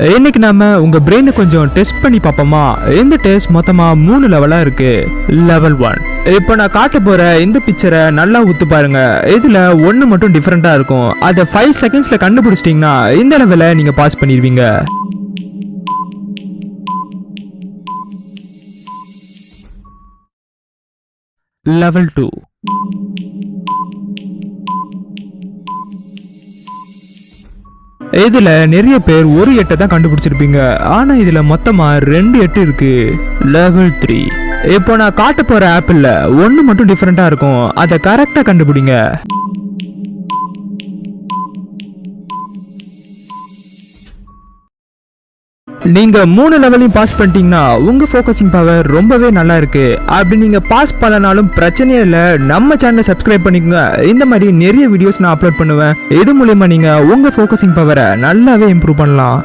இன்னைக்கு நாம உங்க பிரெயினை கொஞ்சம் டெஸ்ட் பண்ணி பார்ப்போமா. இந்த டெஸ்ட் மொத்தமா 3 லெவலா இருக்கு. லெவல் 1. இப்போ நான் காட்ட போற இந்த பிக்சரை நல்லா உத்து பாருங்க. இதுல ஒன்னு மட்டும் டிஃபரெண்டா இருக்கும். அதை 5 செகண்ட்ஸ்ல கண்டுபிடிச்சிட்டீங்கன்னா இந்த லெவலை நீங்க பாஸ் பண்ணிடுவீங்க. லெவல் 2. இதுல நிறைய பேர் ஒரு 8 தான் கண்டுபிடிச்சிருப்பீங்க. ஆனா இதுல மொத்தமா 2 8 இருக்கு. லெவல் 3. இப்போ நான் காட்ட போற ஆப்பிள்ல ஒன்னு மட்டும் டிஃபரெண்டா இருக்கும். அதை கரெக்டா கண்டுபிடிங்க. நீங்க 3 லெவலையும் பாஸ் பண்ணிட்டீங்கன்னா உங்க ஃபோக்கஸிங் பவர் ரொம்பவே நல்லா இருக்கு. அப்படி நீங்க பாஸ் பண்ணனாலும் பிரச்சனையே இல்லை. நம்ம சேனலை சப்ஸ்கிரைப் பண்ணிக்கோங்க. இந்த மாதிரி நிறைய வீடியோஸ் நான் அப்லோட் பண்ணுவேன். இது மூலமா நீங்க உங்க ஃபோக்கஸிங் பவரை நல்லாவே இம்ப்ரூவ் பண்ணலாம்.